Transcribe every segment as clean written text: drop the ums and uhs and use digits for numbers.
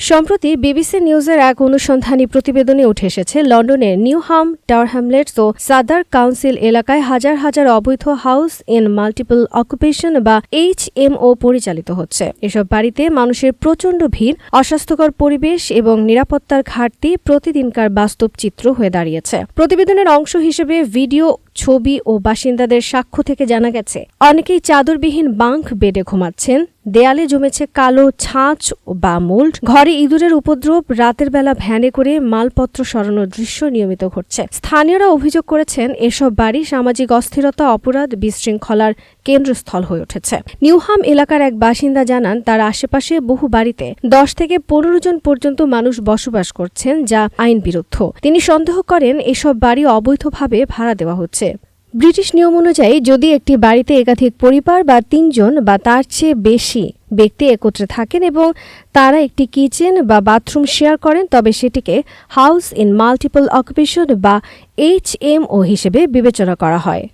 সম্প্রতি বিবিসি নিউজের এক অনুসন্ধানী প্রতিবেদনে উঠে এসেছে লন্ডনের নিউহাম, টাওয়ার হ্যামলেটস ও সাদার কাউন্সিল এলাকায় হাজার হাজার অবৈধ হাউস ইন মাল্টিপল অকুপেশন বা HMO পরিচালিত হচ্ছে। এসব বাড়িতে মানুষের প্রচণ্ড ভিড়, অস্বাস্থ্যকর পরিবেশ এবং নিরাপত্তার ঘাটতি প্রতিদিনকার বাস্তব চিত্র হয়ে দাঁড়িয়েছে। প্রতিবেদনের অংশ হিসেবে ভিডিও, ছবি ও বাসিন্দাদের সাক্ষ্য থেকে জানা গেছে অনেকেই চাদরবিহীন বাঙ্ক বেডে ঘুমাচ্ছেন, দেয়ালে জমেছে কালো ছাঁচ বা মোল্ড, ঘরে ইঁদুরের উপদ্রব, রাতের বেলা ভ্যানে করে মালপত্র সরানোর দৃশ্য নিয়মিত ঘটছে। স্থানীয়রা অভিযোগ করেছেন এসব বাড়ি সামাজিক অস্থিরতা, অপরাধ, বিশৃঙ্খলার কেন্দ্রস্থল হয়ে উঠেছে। নিউহাম এলাকার এক বাসিন্দা জানান তার আশেপাশে বহু বাড়িতে 10 থেকে 15 জন পর্যন্ত মানুষ বসবাস করছেন, যা আইন বিরুদ্ধ। তিনি সন্দেহ করেন এসব বাড়ি অবৈধভাবে ভাড়া দেওয়া হচ্ছে। ব্রিটিশ নিয়ম অনুযায়ী যদি একটি বাড়িতে একাধিক পরিবার বা 3 জন বা তার চেয়ে বেশি ব্যক্তি একত্রে থাকেন এবং তারা একটি কিচেন বা বাথরুম শেয়ার করেন, তবে সেটিকে হাউস ইন মাল্টিপল অকুপেশন বা HMO হিসেবে বিবেচনা করা হয়।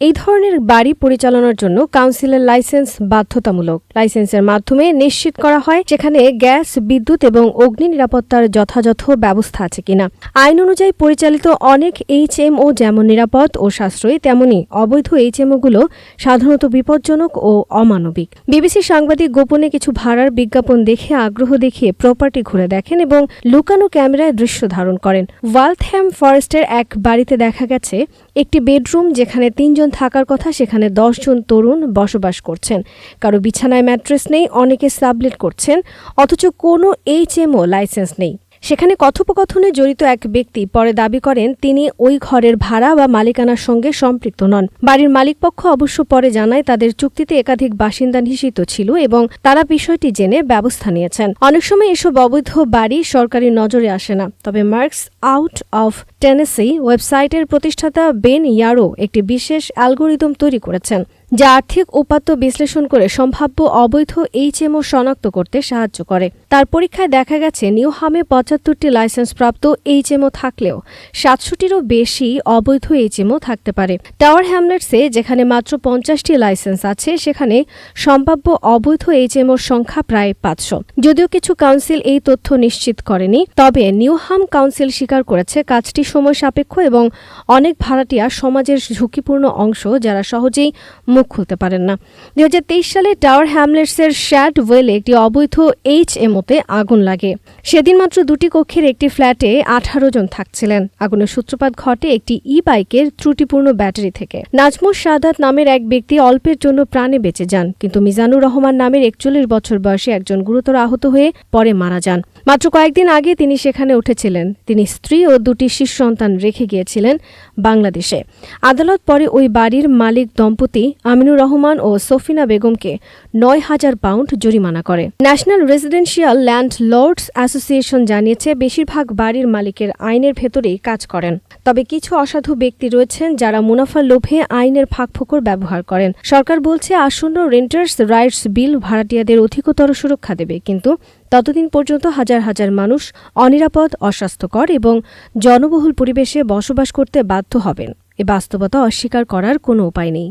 এই ধরনের বাড়ি পরিচালনার জন্য কাউন্সিলের লাইসেন্স বাধ্যতামূলক। লাইসেন্সের মাধ্যমে নিশ্চিত করা হয় সেখানে গ্যাস, বিদ্যুৎ এবং অগ্নি নিরাপত্তার যথাযথ ব্যবস্থা আছে কিনা। আইন অনুযায়ী পরিচালিত অনেক HMO যেমন নিরাপদ ও সাশ্রয়ী, তেমনি অবৈধ HMOগুলো সাধারণত বিপজ্জনক ও অমানবিক। বিবিসি সাংবাদিক গোপনে কিছু ভাড়ার বিজ্ঞাপন দেখে আগ্রহ দেখিয়ে প্রপার্টি ঘুরে দেখেন এবং লুকানো ক্যামেরায় দৃশ্য ধারণ করেন। ওয়ালথহ্যাম ফরেস্টের এক বাড়িতে দেখা গেছে একটি বেডরুম যেখানে 3 জন থাকার কথা, সেখানে 10 জন তরুণ বসবাস করছেন। কারো বিছানায় ম্যাট্রেস নেই, অনেকে সাবলেট করছেন, অথচ কোনো HMO লাইসেন্স নেই। সেখানে কথোপকথনে জড়িত এক ব্যক্তি পরে দাবি করেন তিনি ওই ঘরের ভাড়া বা মালিকানার সঙ্গে সম্পৃক্ত নন। বাড়ির মালিকপক্ষ অবশ্য পরে জানায় তাদের চুক্তিতে একাধিক বাসিন্দা নিষিদ্ধ ছিল এবং তারা বিষয়টি জেনে ব্যবস্থা নিয়েছেন। অনেক সময় এসব অবৈধ বাড়ি সরকারি নজরে আসে না, তবে মার্কস আউট অফ টেনেসি ওয়েবসাইটের প্রতিষ্ঠাতা বেন ইয়ারো একটি বিশেষ অ্যালগোরিদম তৈরি করেছেন যা আর্থিক উপাত্ত বিশ্লেষণ করে সম্ভাব্য অবৈধ HMO শনাক্ত করতে সাহায্য করে। তার পরীক্ষায় দেখা গেছে নিউহামে 75টি লাইসেন্সপ্রাপ্ত HMO থাকলেও 700টিরও বেশি অবৈধ HMO থাকতে পারে। টাওয়ার হ্যামলেটসে যেখানে মাত্র 50টি লাইসেন্স আছে, সেখানে সম্ভাব্য অবৈধ HMOর সংখ্যা প্রায় 500। যদিও কিছু কাউন্সিল এই তথ্য নিশ্চিত করেনি, তবে নিউহাম কাউন্সিল স্বীকার করেছে কাজটি সময় সাপেক্ষ এবং অনেক ভাড়াটিয়া সমাজের ঝুঁকিপূর্ণ অংশ যারা সহজেই মুখ খুলতে পারেন না। 2023 সালে টাওয়ার হ্যামলেটসের শ্যাডওয়েলে একটি অবৈধ HMOতে আগুন লাগে। সেদিন মাত্র 2টি কক্ষের একটি ফ্ল্যাটে 18 জন থাকছিলেন। আগুনের সূত্রপাত ঘটে একটি বাইকের ত্রুটিপূর্ণ ব্যাটারি থেকে। নাজমুস সাদাত নামের এক ব্যক্তি অল্পের জন্য প্রাণে বেঁচে যান, কিন্তু মিজানুর রহমান নামের 41 বছর বয়সী একজন গুরুতর আহত হয়ে পরে মারা যান। মাত্র কয়েকদিন আগে তিনি সেখানে উঠেছিলেন। তিনি স্ত্রী ও 2টি শিশু সন্তান রেখে গিয়েছিলেন বাংলাদেশে। আদালত পরে ওই বাড়ির মালিক দম্পতি আমিনুর রহমান ও সফিনা বেগমকে 9,000 পাউন্ড জরিমানা করে। National residential landlords association জানিয়েছে বেশিরভাগ বাড়ির মালিকের আইনের ভেতরেই কাজ করেন, তবে কিছু অসাধু ব্যক্তি রয়েছেন যারা মুনাফার লোভে আইনের ফাঁকফোকর ব্যবহার করেন। সরকার বলছে আসন্ন রেন্টার্স রাইটস বিল ভাড়াটিয়াদের অধিকতর সুরক্ষা দেবে, কিন্তু ততদিন পর্যন্ত হাজার হাজার মানুষ অনিরাপদ, অস্বাস্থ্যকর এবং জনবহুল পরিবেশে বসবাস করতে বাধ্য হবেন। এ বাস্তবতা অস্বীকার করার কোনো উপায় নেই।